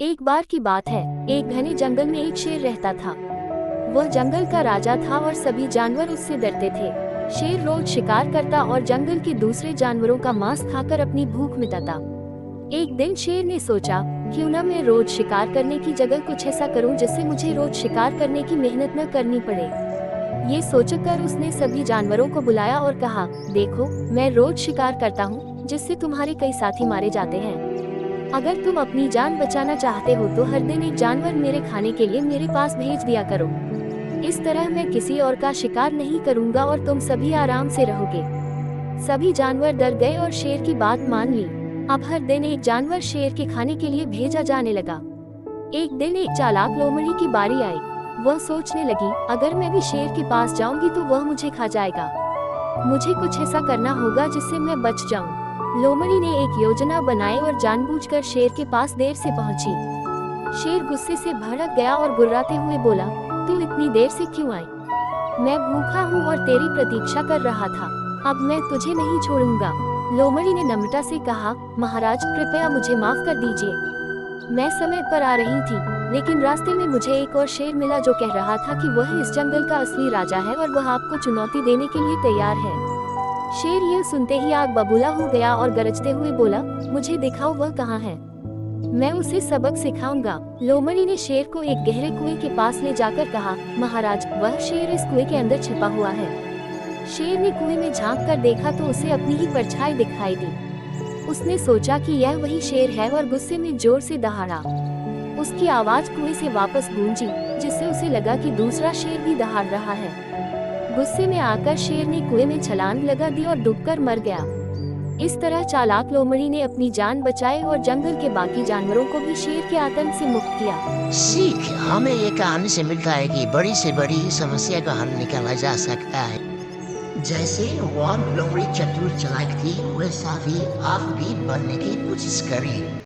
एक बार की बात है, एक घने जंगल में एक शेर रहता था। वह जंगल का राजा था और सभी जानवर उससे डरते थे। शेर रोज शिकार करता और जंगल के दूसरे जानवरों का मांस खाकर अपनी भूख मिटाता। एक दिन शेर ने सोचा, क्यों न मैं रोज शिकार करने की जगह कुछ ऐसा करूं जिससे मुझे रोज शिकार करने की मेहनत न करनी पड़े। ये सोचकर उसने सभी जानवरों को बुलाया और कहा, देखो, मैं रोज शिकार करता हूँ जिससे तुम्हारे कई साथी मारे जाते हैं। अगर तुम अपनी जान बचाना चाहते हो तो हर दिन एक जानवर मेरे खाने के लिए मेरे पास भेज दिया करो। इस तरह मैं किसी और का शिकार नहीं करूंगा और तुम सभी आराम से रहोगे। सभी जानवर डर गए और शेर की बात मान ली। अब हर दिन एक जानवर शेर के खाने के लिए भेजा जाने लगा। एक दिन एक चालाक लोमड़ी की बारी आई। वह सोचने लगी, अगर मैं भी शेर के पास जाऊंगी तो वह मुझे खा जाएगा। मुझे कुछ ऐसा करना होगा जिससे मैं बच जाऊं। लोमड़ी ने एक योजना बनाई और जानबूझकर शेर के पास देर से पहुंची। शेर गुस्से से भड़क गया और गुर्राते हुए बोला, तू इतनी देर से क्यों आई? मैं भूखा हूँ और तेरी प्रतीक्षा कर रहा था। अब मैं तुझे नहीं छोड़ूंगा। लोमड़ी ने नम्रता से कहा, महाराज, कृपया मुझे माफ कर दीजिए। मैं समय पर आ रही थी, लेकिन रास्ते में मुझे एक और शेर मिला जो कह रहा था कि वह इस जंगल का असली राजा है और वह आपको चुनौती देने के लिए तैयार है। शेर यह सुनते ही आग बबूला हो गया और गरजते हुए बोला, मुझे दिखाओ वह कहाँ है, मैं उसे सबक सिखाऊंगा। लोमड़ी ने शेर को एक गहरे कुएं के पास ले जाकर कहा, महाराज, वह शेर इस कुएं के अंदर छिपा हुआ है। शेर ने कुएं में झांक कर देखा तो उसे अपनी ही परछाई दिखाई दी। उसने सोचा कि यह वही शेर है और गुस्से में जोर से दहाड़ा। उसकी आवाज कुएं से वापस गूंजी, जिससे उसे लगा कि दूसरा शेर भी दहाड़ रहा है। गुस्से में आकर शेर ने कुएं में छलांग लगा दी और डूबकर मर गया। इस तरह चालाक लोमड़ी ने अपनी जान बचाई और जंगल के बाकी जानवरों को भी शेर के आतंक से मुक्त किया। सीख हमें ये कहानी से मिलता है कि बड़ी से बड़ी समस्या का हल निकाला जा सकता है। जैसे वह लोमड़ी चतुर चालाक थी, वैसा भी आप भी बनने की कोशिश करें।